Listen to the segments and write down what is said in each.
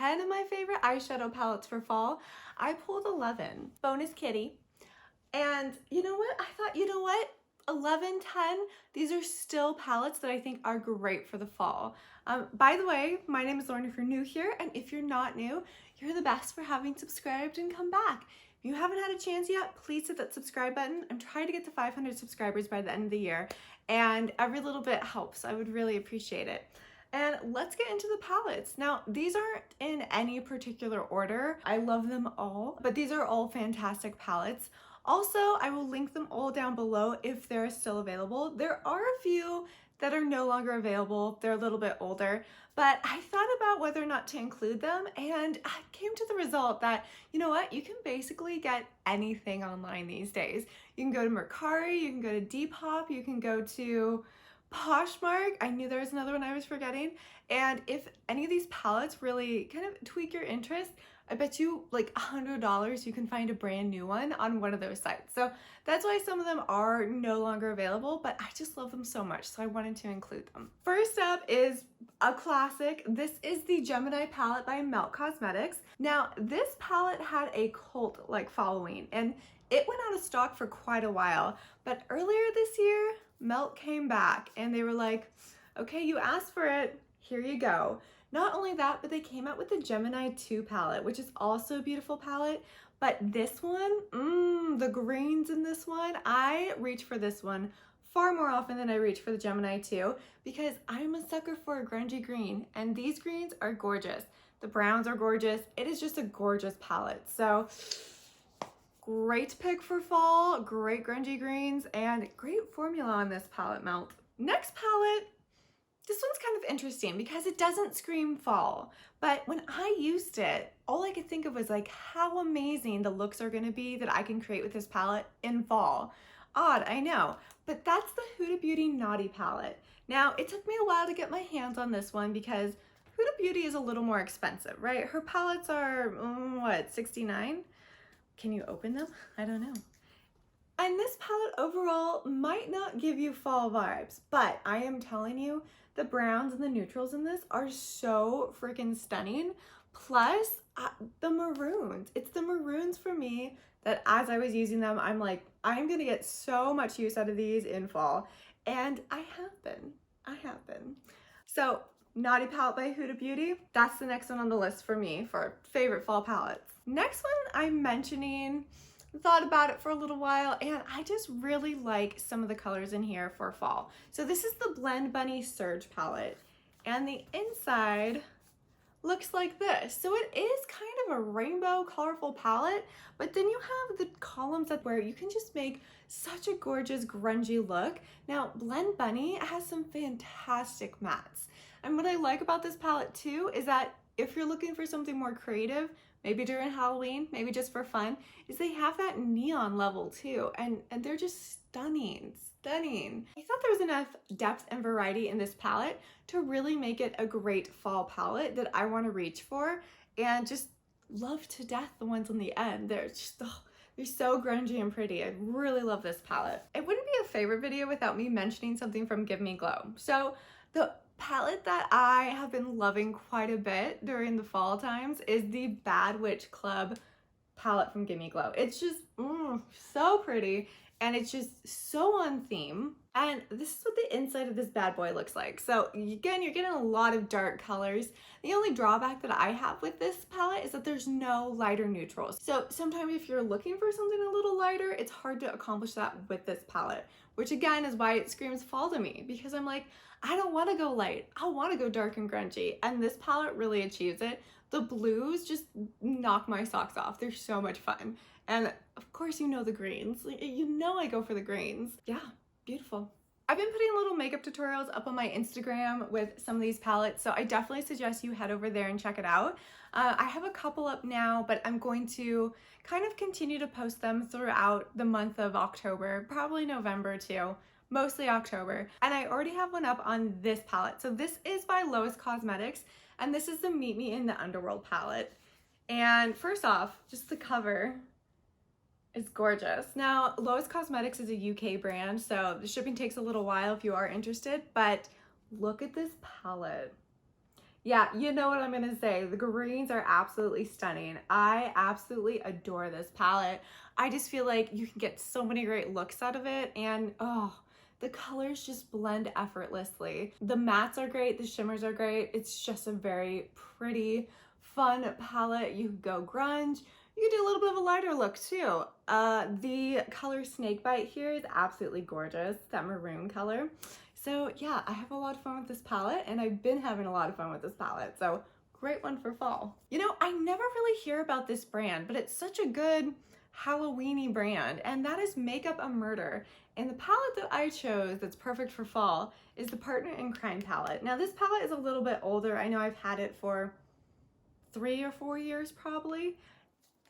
10 of my favorite eyeshadow palettes for fall. I pulled 11. Bonus kitty. And you know what? I thought, you know what? 11, 10, these are still palettes that I think are great for the fall. By the way, my name is Lauren if you're new here, and if you're not new, you're the best for having subscribed and come back. If you haven't had a chance yet, please hit that subscribe button. I'm trying to get to 500 subscribers by the end of the year, and every little bit helps. I would really appreciate it. And let's get into the palettes. Now, these aren't in any particular order. I love them all, but these are all fantastic palettes. Also, I will link them all down below if they're still available. There are a few that are no longer available. They're a little bit older, but I thought about whether or not to include them, and I came to the result that, you know what, you can basically get anything online these days. You can go to Mercari, you can go to Depop, you can go to Poshmark. I knew there was another one I was forgetting. And if any of these palettes really kind of tweak your interest, I bet you like $100 you can find a brand new one on one of those sites. So that's why some of them are no longer available, but I just love them so much, so I wanted to include them. First up is a classic. This is the Gemini palette by Lois Cosmetics. Now, this palette had a cult-like following, and it went out of stock for quite a while, but earlier this year, Melt came back and they were like, okay, you asked for it, here you go. Not only that, but they came out with the Gemini 2 palette, which is also a beautiful palette, but this one, the greens in this one, I reach for this one far more often than I reach for the Gemini 2 because I'm a sucker for a grungy green, and these greens are gorgeous. The browns are gorgeous. It is just a gorgeous palette. So great pick for fall, great grungy greens, and great formula on this palette, Melt. Next palette, this one's kind of interesting because it doesn't scream fall, but when I used it, all I could think of was like how amazing the looks are gonna be that I can create with this palette in fall. Odd, I know, but that's the Huda Beauty Naughty palette. Now, it took me a while to get my hands on this one because Huda Beauty is a little more expensive, right? Her palettes are, what, $69? Can you open them? I don't know. And this palette overall might not give you fall vibes, but I am telling you, the browns and the neutrals in this are so freaking stunning. Plus, the maroons. It's the maroons for me that as I was using them, I'm like, I'm gonna get so much use out of these in fall. And I have been. So, Naughty palette by Huda Beauty, that's the next one on the list for me for favorite fall palettes. Next one I'm mentioning, thought about it for a little while, and I just really like some of the colors in here for fall. So this is the Blend Bunny Surge palette, and the inside looks like this. So it is kind of a rainbow colorful palette, but then you have the columns up where you can just make such a gorgeous grungy look. Now, Blend Bunny has some fantastic mattes. And what I like about this palette too is that if you're looking for something more creative, maybe during Halloween, maybe just for fun, is they have that neon level too. And they're just stunning. I thought there was enough depth and variety in this palette to really make it a great fall palette that I want to reach for, and just love to death the ones on the end. They're just, they're so grungy and pretty. I really love this palette. It wouldn't be a favorite video without me mentioning something from Give Me Glow. So the palette that I have been loving quite a bit during the fall times is the Bad Witch Club palette from Give Me Glow. It's just so pretty, and it's just so on theme. And this is what the inside of this bad boy looks like. So again, you're getting a lot of dark colors. The only drawback that I have with this palette is that there's no lighter neutrals. So sometimes if you're looking for something a little lighter, it's hard to accomplish that with this palette, which again is why it screams fall to me, because I'm like, I don't want to go light. I want to go dark and grungy. And this palette really achieves it. The blues just knock my socks off. They're so much fun. And of course, you know the greens. You know I go for the greens. Yeah, beautiful. I've been putting little makeup tutorials up on my Instagram with some of these palettes, so I definitely suggest you head over there and check it out. I have a couple up now, but I'm going to kind of continue to post them throughout the month of October, probably November too. Mostly October. And I already have one up on this palette. So this is by Lois Cosmetics, and this is the Meet Me in the Underworld palette. And first off, just the cover is gorgeous. Now, Lois Cosmetics is a UK brand, so the shipping takes a little while if you are interested, but look at this palette. Yeah, you know what I'm gonna say. The greens are absolutely stunning. I absolutely adore this palette. I just feel like you can get so many great looks out of it, and oh, the colors just blend effortlessly. The mattes are great, the shimmers are great. It's just a very pretty, fun palette. You could go grunge. You could do a little bit of a lighter look too. The color Snakebite here is absolutely gorgeous, that maroon color. So yeah, I have a lot of fun with this palette, and I've been having a lot of fun with this palette. So great one for fall. You know, I never really hear about this brand, but it's such a good Halloween-y brand, and that is Makeup a Murder. And the palette that I chose that's perfect for fall is the Partner in Crime palette. Now this palette is a little bit older. I know I've had it for 3 or 4 years probably,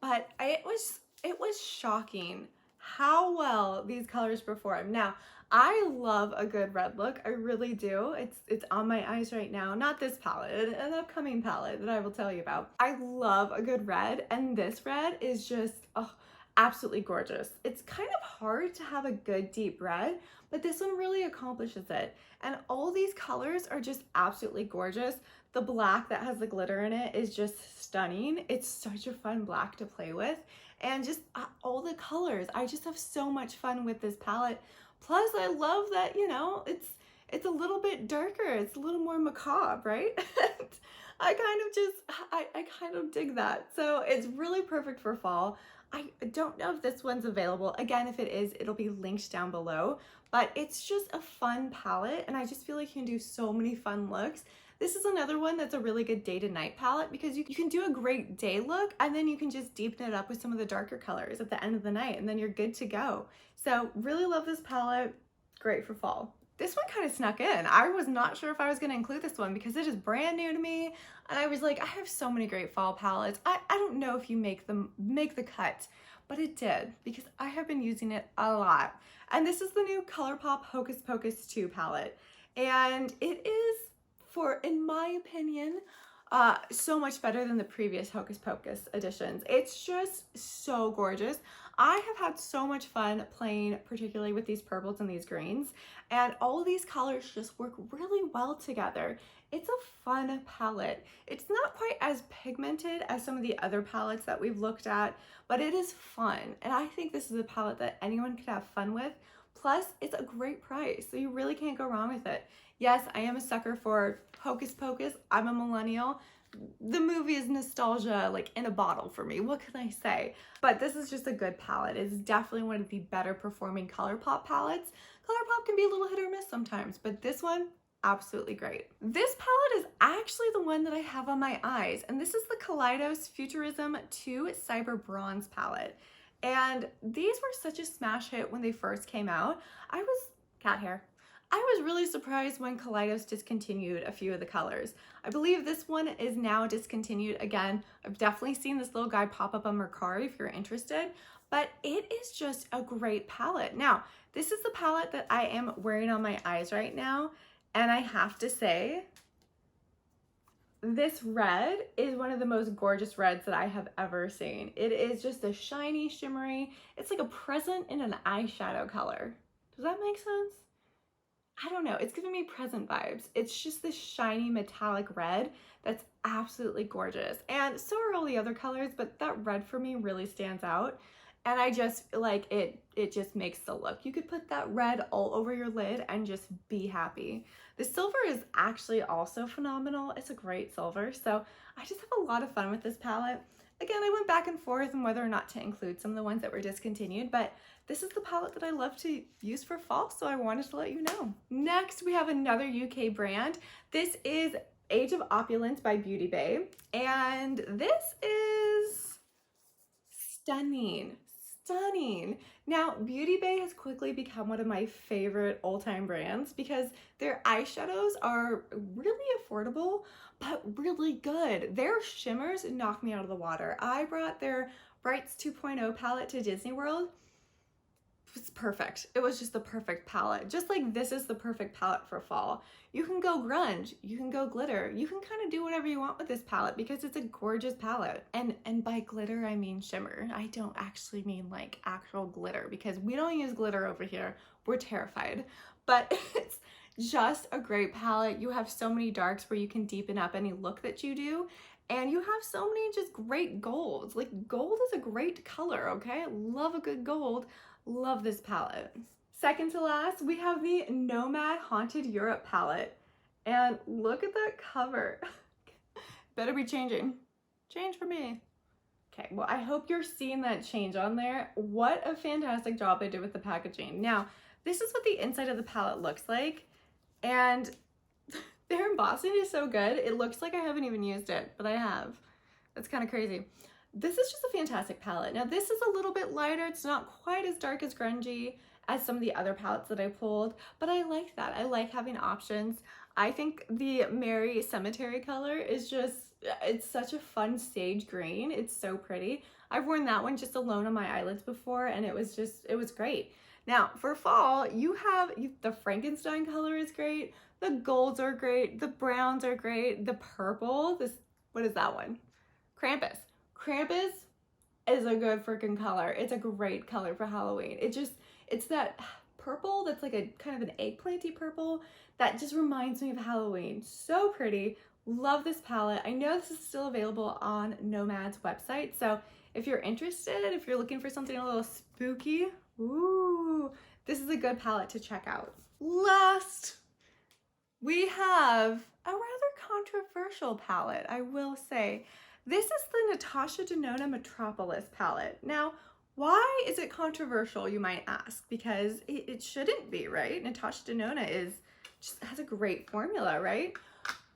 but it was shocking how well these colors perform. Now, I love a good red look. I really do. It's on my eyes right now. Not this palette, an upcoming palette that I will tell you about. I love a good red, and this red is just absolutely gorgeous. It's kind of hard to have a good deep red, but this one really accomplishes it. And all these colors are just absolutely gorgeous. The black that has the glitter in it is just stunning. It's such a fun black to play with. And just all the colors. I just have so much fun with this palette. Plus, I love that, you know, it's a little bit darker. It's a little more macabre, right? I kind of dig that. So it's really perfect for fall. I don't know if this one's available. Again, if it is, it'll be linked down below. But it's just a fun palette, and I just feel like you can do so many fun looks. This is another one that's a really good day to night palette because you can do a great day look, and then you can just deepen it up with some of the darker colors at the end of the night, and then you're good to go. So really love this palette. Great for fall. This one kind of snuck in. I was not sure if I was going to include this one because it is brand new to me, and I was like, I have so many great fall palettes. I don't know if you make the cut, but it did because I have been using it a lot. And this is the new ColourPop Hocus Pocus 2 palette, and it is, in my opinion, so much better than the previous Hocus Pocus editions. It's just so gorgeous. I have had so much fun playing particularly with these purples and these greens, and all of these colors just work really well together. It's a fun palette. It's not quite as pigmented as some of the other palettes that we've looked at, but it is fun, and I think this is a palette that anyone could have fun with. Plus, it's a great price, so you really can't go wrong with it. Yes, I am a sucker for Hocus Pocus. I'm a millennial. The movie is nostalgia, like in a bottle for me. What can I say? But this is just a good palette. It's definitely one of the better performing ColourPop palettes. ColourPop can be a little hit or miss sometimes, but this one, absolutely great. This palette is actually the one that I have on my eyes, and this is the Kaleidos Futurism 2 Cyber Bronze palette. And these were such a smash hit when they first came out. Cat hair. I was really surprised when Kaleidos discontinued a few of the colors. I believe this one is now discontinued again. I've definitely seen this little guy pop up on Mercari if you're interested, but it is just a great palette. Now, this is the palette that I am wearing on my eyes right now, and I have to say, this red is one of the most gorgeous reds that I have ever seen. It is just a shiny, shimmery, it's like a present in an eyeshadow color. Does that make sense? I don't know, it's giving me present vibes. It's just this shiny metallic red that's absolutely gorgeous. And so are all the other colors, but that red for me really stands out. And I just like it just makes the look. You could put that red all over your lid and just be happy. The silver is actually also phenomenal. It's a great silver. So I just have a lot of fun with this palette. Again, I went back and forth on whether or not to include some of the ones that were discontinued, but this is the palette that I love to use for fall, so I wanted to let you know. Next, we have another UK brand. This is Age of Opulence by Beauty Bay, and this is stunning. Stunning. Now, Beauty Bay has quickly become one of my favorite all-time brands because their eyeshadows are really affordable, but really good. Their shimmers knock me out of the water. I brought their Brights 2.0 palette to Disney World. It was perfect. It was just the perfect palette. Just like this is the perfect palette for fall. You can go grunge, you can go glitter, you can kind of do whatever you want with this palette because it's a gorgeous palette. And by glitter, I mean shimmer. I don't actually mean like actual glitter because we don't use glitter over here. We're terrified. But Just a great palette. You have so many darks where you can deepen up any look that you do. And you have so many just great golds. Like, gold is a great color, okay? Love a good gold. Love this palette. Second to last, we have the Nomad Haunted Europe palette. And look at that cover. Better be changing. Change for me. Okay, well, I hope you're seeing that change on there. What a fantastic job they did with the packaging. Now, this is what the inside of the palette looks like. And their embossing is so good. It looks like I haven't even used it, but I have. That's kind of crazy. This is just a fantastic palette. Now, this is a little bit lighter. It's not quite as dark as grungy as some of the other palettes that I pulled, but I like that. I like having options. I think the Mary Cemetery color is just, it's such a fun sage green. It's so pretty. I've worn that one just alone on my eyelids before, and it was great. Now, for fall, you have the Frankenstein color is great. The golds are great. The browns are great. The purple, what is that one? Krampus. Krampus is a good freaking color. It's a great color for Halloween. It's that purple that's like a kind of an eggplanty purple that just reminds me of Halloween. So pretty. Love this palette. I know this is still available on Nomad's website, so if you're interested, if you're looking for something a little spooky, ooh, this is a good palette to check out. Last, we have a rather controversial palette, I will say. This is the Natasha Denona Metropolis palette. Now, why is it controversial, you might ask? Because it shouldn't be, right? Natasha Denona just has a great formula, right?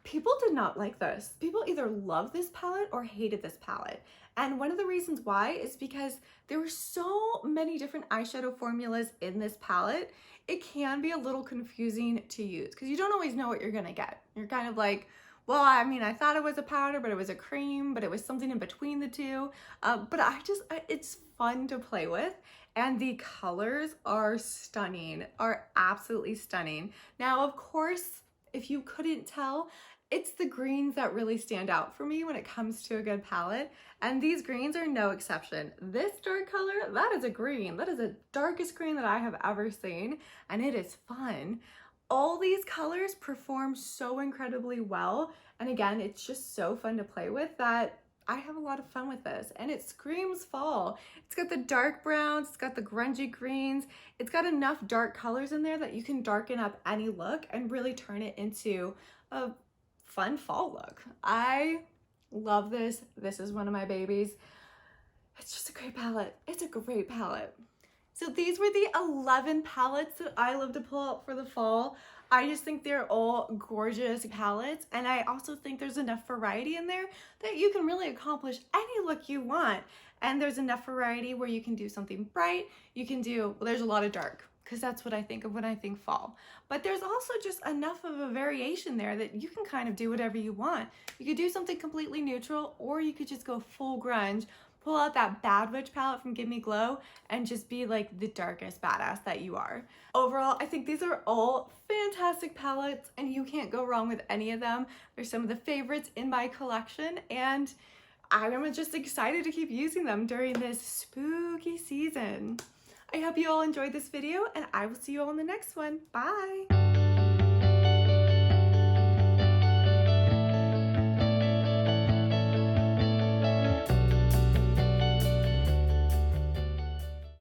People did not like this. People either loved this palette or hated this palette. And one of the reasons why is because there were so many different eyeshadow formulas in this palette. It can be a little confusing to use because you don't always know what you're gonna get. You're kind of like, well, I mean, I thought it was a powder, but it was a cream, but it was something in between the two. But it's fun to play with. And the colors are stunning, are absolutely stunning. Now, of course, if you couldn't tell, it's the greens that really stand out for me when it comes to a good palette. And these greens are no exception. This dark color, that is a green. That is the darkest green that I have ever seen. And it is fun. All these colors perform so incredibly well. And again, it's just so fun to play with that I have a lot of fun with this. And it screams fall. It's got the dark browns, it's got the grungy greens. It's got enough dark colors in there that you can darken up any look and really turn it into a fun fall look. I love this. This is one of my babies. It's just a great palette. It's a great palette. So these were the 11 palettes that I love to pull out for the fall. I just think they're all gorgeous palettes, and I also think there's enough variety in there that you can really accomplish any look you want. And there's enough variety where you can do something bright, you can do, well, there's a lot of dark, because that's what I think of when I think fall. But there's also just enough of a variation there that you can kind of do whatever you want. You could do something completely neutral, or you could just go full grunge, pull out that Bad Witch palette from Give Me Glow and just be like the darkest badass that you are. Overall, I think these are all fantastic palettes and you can't go wrong with any of them. They're some of the favorites in my collection and I'm just excited to keep using them during this spooky season. I hope you all enjoyed this video and I will see you all in the next one. Bye!